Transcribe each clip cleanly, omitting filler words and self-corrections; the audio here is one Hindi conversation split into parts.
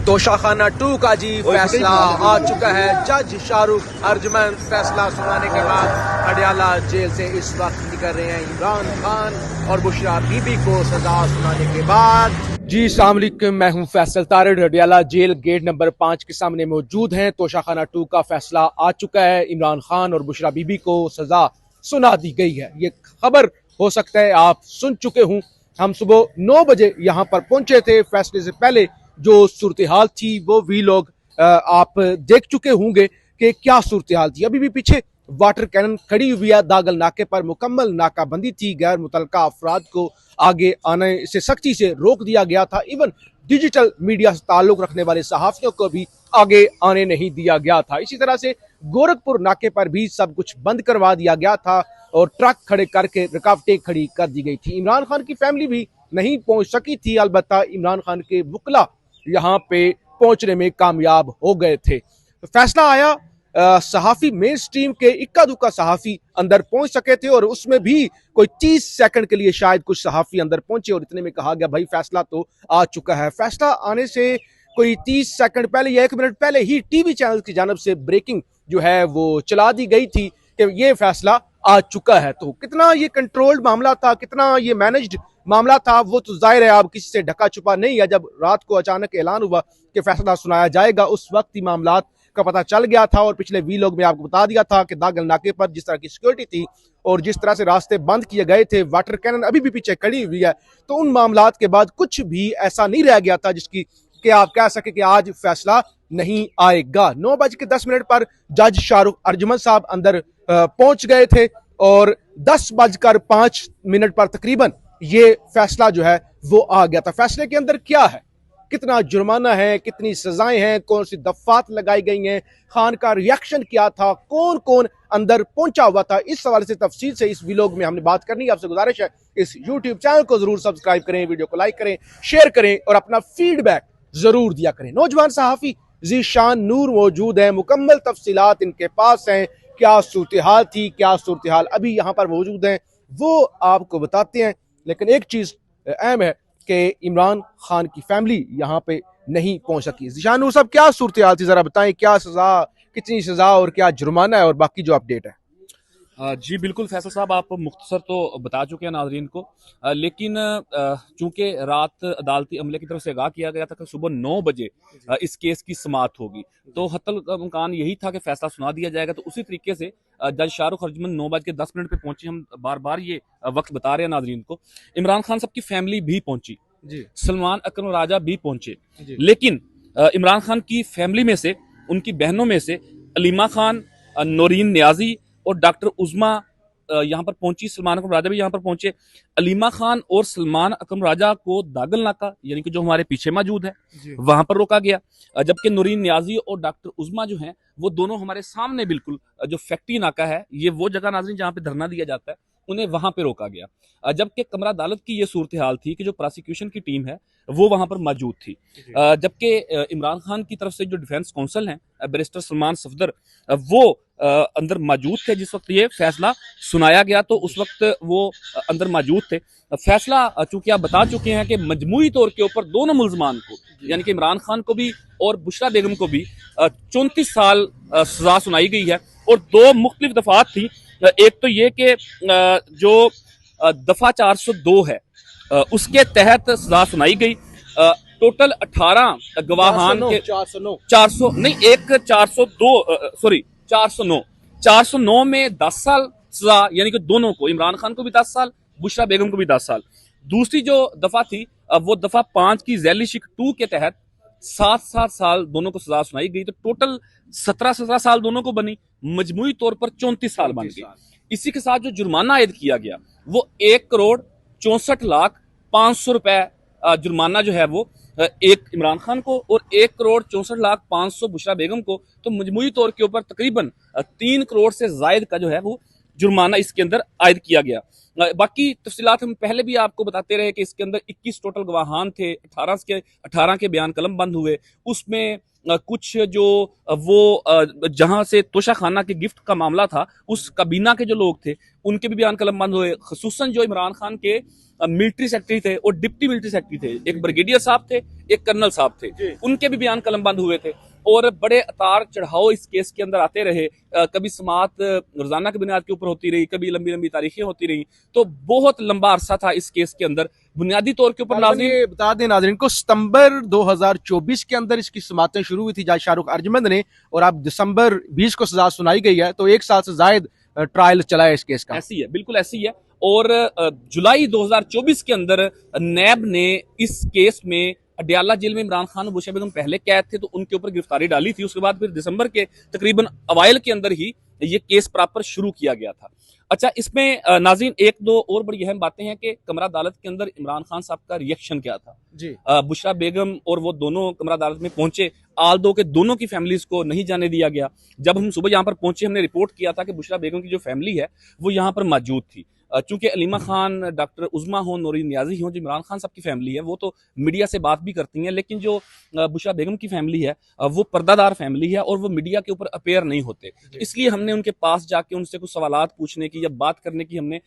तोशाखाना 2 का जी फैसला आ चुका है। जज शाहरुख अर्जुमन फैसला सुनाने के बाद अडयाला जेल से इस वक्त निकल रहे हैं इमरान खान और बुशरा बीबी को सजा सुनाने के बाद। जी अस्सलाम वालेकुम, मैं हूं फैसल तारिड़। अडयाला जेल गेट नंबर 5 के सामने मौजूद हैं। तोशाखाना 2 का फैसला आ चुका है। इमरान खान और बुशरा बीबी को सजा सुना दी गई है। ये खबर हो सकता है आप सुन चुके हों। हम सुबह 9 बजे यहाँ पर पहुंचे थे। फैसले से पहले जो सूरत हाल थी वो भी लोग आप देख चुके होंगे कि क्या सूरत हाल थी। अभी भी पीछे वाटर कैनन खड़ी हुई है। दागल नाके पर मुकम्मल नाकाबंदी थी। गैर मुतलका अफराद को आगे आने से सख्ती से रोक दिया गया था। इवन डिजिटल मीडिया से ताल्लुक रखने वाले सहाफियों को भी आगे आने नहीं दिया गया था। इसी तरह से गोरखपुर नाके पर भी सब कुछ बंद करवा दिया गया था और ट्रक खड़े करके रुकावटें खड़ी कर दी गई थी। इमरान खान की फैमिली भी नहीं पहुंच सकी थी। अलबत्ता इमरान खान के वुकला यहाँ पे पहुंचने में कामयाब हो गए थे। फैसला आया। सहाफी मेन स्ट्रीम के इक्का दुक्का सहाफी अंदर पहुंच सके थे और उसमें भी कोई 30 सेकंड के लिए शायद कुछ सहाफी अंदर पहुंचे और इतने में कहा गया भाई फैसला तो आ चुका है। फैसला आने से कोई 30 सेकंड पहले या 1 मिनट पहले ही टीवी चैनल की जानब से ब्रेकिंग जो है वो चला दी गई थी कि ये फैसला आ चुका है। तो कितना ये कंट्रोल्ड मामला था, कितना ये मैनेज्ड मामला था, वो तो जाहिर है अब किसी से ढका छुपा नहीं है। जब रात को अचानक ऐलान हुआ कि फैसला सुनाया जाएगा उस वक्त ही मामला का पता चल गया था। और पिछले वीलॉग में आपको बता दिया था कि दागल नाके पर जिस तरह की सिक्योरिटी थी और जिस तरह से रास्ते बंद किए गए थे, वाटर कैनन अभी भी पीछे खड़ी हुई है। तो उन मामलात के बाद कुछ भी ऐसा नहीं रह गया था जिसकी कि आप कह सके कि आज फैसला नहीं आएगा। 9:10 पर जज शाहरुख अर्जुमन साहब अंदर पहुंच गए थे और 10:05 पर तकरीबन ये फैसला जो है वो आ गया था। फैसले के अंदर क्या है, कितना जुर्माना है, कितनी सजाएं हैं, कौन सी दफात लगाई गई हैं, खान का रिएक्शन क्या था, कौन कौन अंदर पहुंचा हुआ था, इस सवाल से तफसील से इस व्लॉग में हमने बात करनी है। आपसे गुजारिश है इस यूट्यूब चैनल को जरूर सब्सक्राइब करें, वीडियो को लाइक करें, शेयर करें और अपना फीडबैक जरूर दिया करें। नौजवान सहाफी जीशान नूर मौजूद है। मुकम्मल तफसीलात इनके पास हैं। क्या सूरत हाल थी, क्या सूरत हाल अभी यहाँ पर मौजूद है, वो आपको बताते हैं। लेकिन एक चीज अहम है कि इमरान खान की फैमिली यहाँ पे नहीं पहुंच सकी। जीशान नूर साहब, क्या सूरत हाल थी, जरा बताएं। क्या सजा, कितनी सजा और क्या जुर्माना है और बाकी जो अपडेट है। जी बिल्कुल फैसल साहब, आप मुख्तसर तो बता चुके हैं नाजरीन को, लेकिन चूंकि रात अदालती अमले की तरफ से आगाह किया गया था कि सुबह 9 बजे इस केस की समाअत होगी, तो हत्तल इम्कान यही था कि फैसला सुना दिया जाएगा। तो उसी तरीके से जज शाहरुख अर्जुमन 9:10 पे पहुंचे। हम बार बार ये वक्त बता रहे हैं नाजरीन को। इमरान खान साहब की फैमिली भी पहुंची जी, सलमान अकरम राजा भी पहुंचे, लेकिन इमरान खान की फैमिली में से, उनकी बहनों में से अलीमा खान, नौरीन न्याजी और डॉक्टर उज़मा यहाँ पर पहुंची। सलमान अकरम राजा भी यहाँ पर पहुंचे। अलीमा खान और सलमान अकरम राजा को दागल नाका यानी कि जो हमारे पीछे मौजूद है वहां पर रोका गया, जबकि नूरीन न्याजी और डॉक्टर उज़मा जो हैं वो दोनों हमारे सामने बिल्कुल जो फैक्ट्री नाका है, ये वो जगह नाज़रीन जहाँ पे धरना दिया जाता है, उन्हें वहां पे रोका गया। जबकि कमरा अदालत की ये सूरत हाल थी कि जो प्रोसिक्यूशन की टीम है वो वहां पर मौजूद थी, जबकि इमरान खान की तरफ से जो डिफेंस काउंसिल हैं बैरिस्टर सलमान सफदर वो अंदर मौजूद थे जिस वक्त ये फैसला सुनाया गया। तो उस वक्त वो अंदर मौजूद थे। फैसला चूंकि आप बता चुके हैं कि मजमूई तौर के ऊपर दोनों मुल्जमान को यानी कि इमरान खान को भी और बुशरा बेगम को भी 34 साल सजा सुनाई गई है। और 2 मुख्तलिफ दफात थी। एक तो ये कि जो दफा 402 है उसके तहत सजा सुनाई गई। टोटल 18 गवाहान के 400 नहीं, एक 402 सॉरी 409 में 10 साल सजा, यानी कि दोनों को, इमरान खान को भी 10 साल, बुशरा बेगम को भी 10 साल। दूसरी जो दफा थी वो दफा 5 की झैली शिक 2 के तहत 7-7 साल दोनों को सजा सुनाई गई। तो टोटल 17-17 साल दोनों को बनी, मजमूई तौर पर 34 साल बन गई। इसी के साथ जो जुर्माना आयद किया गया वो 1,64,05,000 रुपए जुर्माना जो है वो एक इमरान खान को और 1,64,05,000 बुशरा बेगम को। तो मजमूई तौर के ऊपर तकरीबन 3 करोड़ से जायद का जो है वो जुर्माना इसके अंदर आयद किया गया। बाकी तफसीलात हम पहले भी आपको बताते रहे कि इसके अंदर 21 टोटल गवाहान थे। 18 के बयान कलम बंद हुए, उसमें कुछ जो वो जहां से तोशा खाना के गिफ्ट का मामला था, उस काबीना के जो लोग थे उनके भी बयान कलमबंद हुए। खसूसन जो इमरान खान के मिलिट्री सेक्रेटरी थे और डिप्टी मिलिट्री सेक्रेटरी थे, एक ब्रिगेडियर साहब थे, एक कर्नल साहब थे, उनके भी बयान कलमबंद हुए थे। और बड़े अतार चढ़ाव इस केस के अंदर आते रहे। कभी समात रोजाना की बुनियाद के ऊपर होती रही, कभी लंबी लंबी तारीखें होती रही। तो बहुत लंबा अरसा था इस केस के अंदर। बुनियादी तौर के ऊपर नाज़रीन ये बता दें नाज़रीन को, सितंबर 2024 के अंदर इसकी समातें शुरू हुई थी जज शाहरुख अर्जमंद ने, और अब दिसंबर 20 को सजा सुनाई गई है। तो एक साल से जायद ट्रायल चला है इस केस का। ऐसी है, बिल्कुल ऐसी है। और जुलाई 2024 के अंदर नैब ने इस केस में अडयाला जेल में इमरान खान और बुशरा बेगम पहले कैद थे, तो उनके ऊपर गिरफ्तारी डाली थी। उसके बाद फिर दिसंबर के तकरीबन अवाइल के अंदर ही ये केस प्रॉपर शुरू किया गया था। अच्छा, इसमें नाज़रीन एक दो और बड़ी अहम बातें हैं कि कमरा अदालत के अंदर इमरान खान साहब का रिएक्शन क्या था जी। बुशरा बेगम और वो दोनों कमरा अदालत में पहुंचे, आल दो के दोनों की फैमिलीज को नहीं जाने दिया गया। जब हम सुबह यहाँ पर पहुंचे, हमने रिपोर्ट किया था कि बुशरा बेगम की जो फैमिली है वो यहाँ पर मौजूद थी। चूंकि अलीमा खान, डॉक्टर उज़मा हो, नूरी नियाजी हो, जो इमरान खान साहब की फैमिली है, वो तो मीडिया से बात भी करती हैं, लेकिन जो बुशरा बेगम की फैमिली है वो पर्दादार फैमिली है और वो मीडिया के ऊपर अपेयर नहीं होते। इसलिए हमने उनके पास जाके उनसे कुछ सवालात पूछने की या बात करने की हमने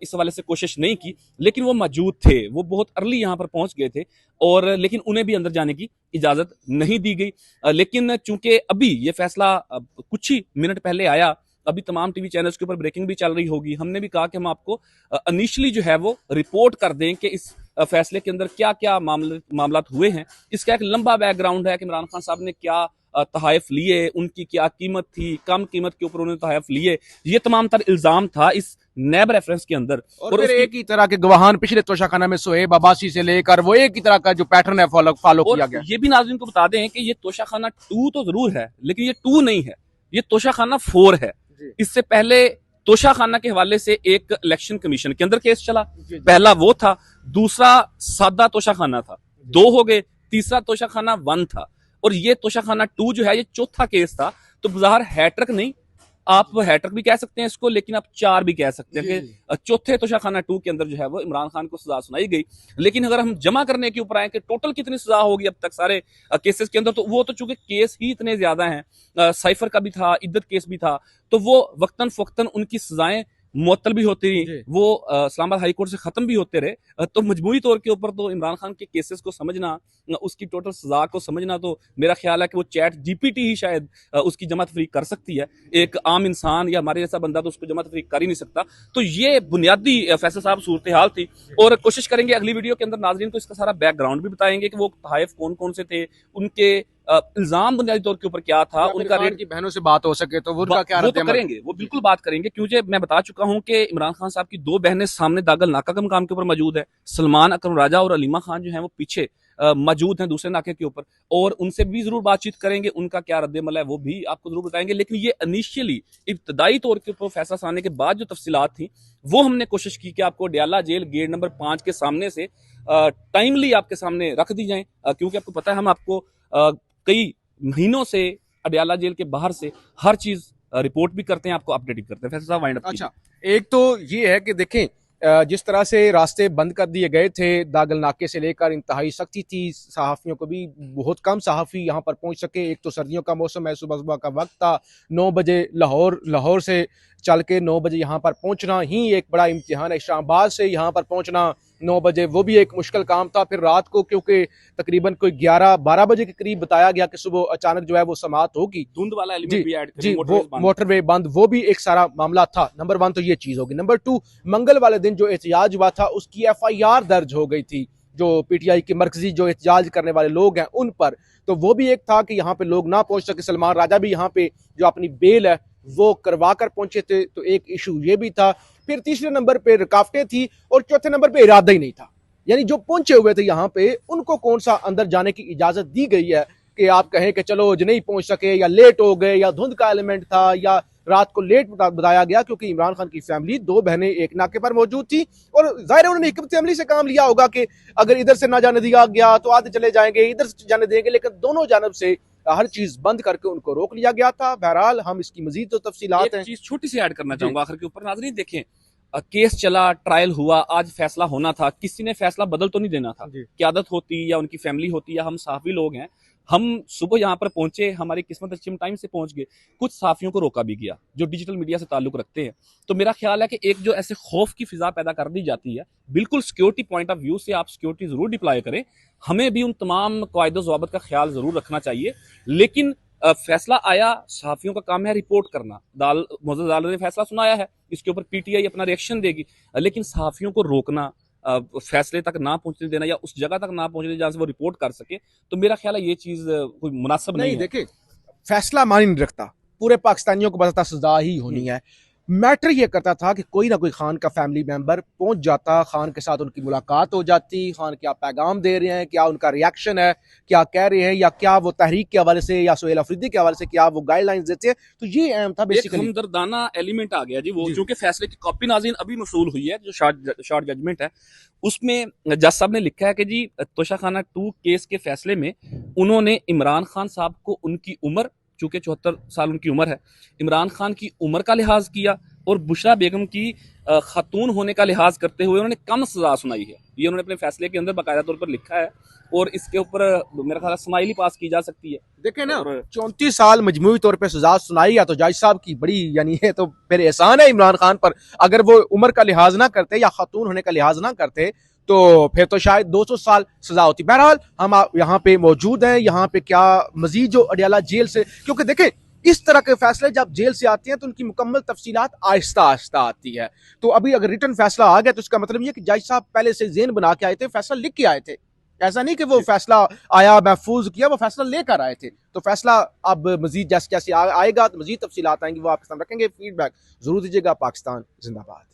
इस हवाले से कोशिश नहीं की, लेकिन वो मौजूद थे। वो बहुत अर्ली यहाँ पर पहुंच गए थे, और लेकिन उन्हें भी अंदर जाने की इजाजत नहीं दी गई। लेकिन चूंकि अभी ये फैसला कुछ ही मिनट पहले आया, अभी तमाम टीवी चैनल्स के ऊपर ब्रेकिंग भी चल रही होगी, हमने भी कहा कि हम आपको इनिशियली जो है वो रिपोर्ट कर दें कि इस फैसले के अंदर क्या क्या मामलात हुए हैं। इसका एक लंबा बैकग्राउंड है कि इमरान खान साहब ने क्या तहाइफ लिए, उनकी क्या कीमत थी, कम कीमत के ऊपर उन्होंने तहाइफ लिए, ये तमाम तर इल्जाम था इस नैब रेफरेंस के अंदर। और फिर एक ही तरह के गवाहान पिछले तोशाखाना में सोहेब अब्बासी से लेकर वो एक ही तरह का जो पैटर्न है फॉलो किया गया। ये भी नाज़रीन को बता दें कि ये तोशाखाना 2 तो जरूर है, लेकिन ये 2 नहीं है, ये तोशाखाना 4 है। इससे पहले तोशाखाना के हवाले से एक इलेक्शन कमीशन के अंदर केस चला। पहला वो था, दूसरा सादा तोशाखाना था, 2 हो गए, तीसरा तोशाखाना 1 था, और ये तोशाखाना 2 जो है ये चौथा केस था। तो बाहर हैट्रिक नहीं, आप हैट्रिक भी कह सकते हैं इसको, लेकिन आप 4 भी कह सकते हैं कि चौथे तोशाखाना 2 के अंदर जो है वो इमरान खान को सजा सुनाई गई। लेकिन अगर हम जमा करने के ऊपर आए कि टोटल कितनी सजा होगी अब तक सारे केसेस के अंदर, तो वो तो चूंकि केस ही इतने ज्यादा हैं, साइफर का भी था, इद्दत केस भी था, तो वो वक्तन फक्तन उनकी सजाएं मुअत्तल भी होती रही, वो इस्लामाबाद हाई कोर्ट से खत्म भी होते रहे। तो मजबूरी तौर के ऊपर तो इमरान खान के केसेस को समझना, उसकी टोटल सजा को समझना, तो मेरा ख्याल है कि वो चैट जीपीटी ही शायद उसकी जमा तफरीक कर सकती है। एक आम इंसान या हमारे जैसा बंदा तो उसको जमा तफरीक कर ही नहीं सकता। तो ये बुनियादी फैसल साहब सूरत हाल थी, और कोशिश करेंगे अगली वीडियो के अंदर नाजरीन को इसका सारा बैकग्राउंड भी बताएंगे कि वो तहाइफ कौन कौन से थे, उनके इल्जाम बुनियादी तौर के ऊपर क्या था, उनका रेट की बहनों से बात हो सके तो वो क्या वो तो करेंगे, वो बिल्कुल बात करेंगे। क्योंकि मैं बता चुका हूं कि इमरान खान साहब की 2 बहनें सामने दागल नाका के मकाम के ऊपर मौजूद है। सलमान अकरम राजा और अलीमा खान जो है वो पीछे मौजूद हैं दूसरे नाके के ऊपर, और उनसे भी जरूर बातचीत करेंगे, उनका क्या रद्द-ए-अमल है वो भी आपको जरूर बताएंगे। लेकिन ये इनिशियली इब्तदाई तौर के ऊपर फैसला सुनाने के बाद जो तफसीलात थी वो हमने कोशिश की कि आपको अडयाला जेल गेट नंबर 5 के सामने से टाइमली आपके सामने रख दी जाए, क्योंकि आपको पता है हम आपको कई महीनों से अडयाला जेल के बाहर से हर चीज रिपोर्ट भी करते हैं, आपको अपडेट भी करते हैं। फैसल साहब वाइंड अप। अच्छा, एक तो ये है कि देखें जिस तरह से रास्ते बंद कर दिए गए थे, दागल नाके से लेकर इंतहाई सख्ती थी, सहाफ़ियों को भी बहुत कम सहाफ़ी यहाँ पर पहुँच सके। एक तो सर्दियों का मौसम है, सुबह सुबह का वक्त था, 9 बजे लाहौर से चल के 9 बजे यहाँ पर पहुँचना ही एक बड़ा इम्तिहान है। इस्लामाबाद से यहाँ पर पहुँचना 9 बजे वो भी एक मुश्किल काम था। फिर रात को क्योंकि तकरीबन कोई 11-12 बजे के करीब बताया गया कि सुबह अचानक जो है वो समात होगी, धुंध वाला एलिमेंट भी ऐड जी, वो मोटरवे बंद, वो भी एक सारा मामला था। नंबर 1 तो ये चीज होगी। नंबर 2, मंगल वाले दिन जो एहतजाज हुआ था उसकी FIR दर्ज हो गई थी, जो PTI के मरकजी जो एहतजाज करने वाले लोग हैं उन पर। तो वो भी एक था कि यहाँ पे लोग ना पहुंच सके। सलमान राजा भी यहाँ पे जो अपनी बेल है वो करवा कर पहुंचे थे, तो एक इशू ये भी था। फिर तीसरे नंबर पे रुकावटें थी, और चौथे नंबर पे इरादा ही नहीं था। यानी जो पहुंचे हुए थे यहाँ पे उनको कौन सा अंदर जाने की इजाजत दी गई है कि आप कहें कि चलो जो नहीं पहुंच सके, या लेट हो गए, या धुंध का एलिमेंट था, या रात को लेट बताया गया। क्योंकि इमरान खान की फैमिली 2 बहनें एक नाके पर मौजूद थी, और जाहिर है उन्होंने हिकमत अमली से काम लिया होगा कि अगर इधर से ना जाने दिया गया तो आधे चले जाएंगे, इधर से जाने देंगे, लेकिन दोनों जानब से हर चीज बंद करके उनको रोक लिया गया था। बहरहाल हम इसकी मजीद तो तफसीलात हैं। चीज छोटी सी ऐड करना चाहूंगा आखिर के ऊपर। नाज़रीन देखें, केस चला, ट्रायल हुआ, आज फैसला होना था, किसी ने फैसला बदल तो नहीं देना था। जी। क्यादत होती या उनकी फैमिली होती या हम सहाफी लोग हैं, हम सुबह यहाँ पर पहुंचे, हमारी किस्मत अच्छी, हम टाइम से पहुंच गए। कुछ सहाफियों को रोका भी गया जो डिजिटल मीडिया से ताल्लुक रखते हैं। तो मेरा ख्याल है कि एक जो ऐसे खौफ की फिजा पैदा कर दी जाती है, बिल्कुल सिक्योरिटी पॉइंट ऑफ व्यू से आप सिक्योरिटी जरूर डिप्लॉय करें, हमें भी उन तमाम कायदो ज़वाबित का ख्याल जरूर रखना चाहिए। लेकिन फैसला आया, सहाफियों का काम है रिपोर्ट करना। मोअज़्ज़ज़ अदालत ने फैसला सुनाया है, इसके ऊपर पीटीआई अपना रिएक्शन देगी, लेकिन सहाफियों को रोकना, फैसले तक ना पहुंचने देना या उस जगह तक ना पहुंचने देना जहां से वो रिपोर्ट कर सके, तो मेरा ख्याल है ये चीज कोई मुनासिब नहीं है। देखिए, फैसला मानी नहीं रखता, पूरे पाकिस्तानियों को पता था सजा ही होनी है। मैटर ये करता था कि कोई ना कोई खान का फैमिली मेंबर पहुंच जाता, खान के साथ उनकी मुलाकात हो जाती, खान क्या पैगाम दे रहे हैं, क्या उनका रिएक्शन है, क्या कह रहे हैं, या क्या वो तहरीक के हवाले से या सोहेल अफरीदी के हवाले से क्या वो गाइडलाइंस देते हैं। तो ये अहम था एक बेसिकली। हमदर्दाना एलिमेंट आ गया जी, वो जी। क्योंकि फैसले की कॉपी नाज़रीन अभी मसूल हुई है, जो शॉर्ट जजमेंट है, उसमें जज साहब ने लिखा है कि जी तोशाखाना 2 केस के फैसले में उन्होंने इमरान खान साहब को उनकी उम्र, चूंकि 74 साल उनकी उम्र है, इमरान खान की उम्र का लिहाज किया और बुशरा बेगम की खातून होने का लिहाज करते हुए उन्होंने कम सजा सुनाई है। ये उन्होंने अपने फैसले के अंदर बाकायदा तौर पर लिखा है और इसके ऊपर मेरा ख्याल स्माइली पास की जा सकती है। देखें ना, 34 साल मजमूई तौर पे सजा सुनाई है तो जज साहब की बड़ी, यानी ये तो फिर एहसान है इमरान खान पर। अगर वो उम्र का लिहाज ना करते या खातून होने का लिहाज ना करते तो फिर तो शायद 200 साल सजा होती। बहरहाल हम यहाँ पे मौजूद हैं, यहाँ पे क्या मजीद जो अडियाला जेल से, क्योंकि देखें इस तरह के फैसले जब जेल से आते हैं तो उनकी मुकम्मल तफसीलात आहिस्ता आहिस्ता आती है। तो अभी अगर रिटर्न फैसला आ गया तो इसका मतलब ये कि जज साहब पहले से ज़ेन बना के आए थे, फैसला लिख के आए थे। ऐसा नहीं कि वो फैसला आया महफूज किया, वो फैसला लेकर आए थे। तो फैसला अब मजीद जैसे जैसे आएगा तो मजीद तफसीलात आएंगी, वो आपके सामने रखेंगे। फीडबैक जरूर दीजिएगा। पाकिस्तान जिंदाबाद।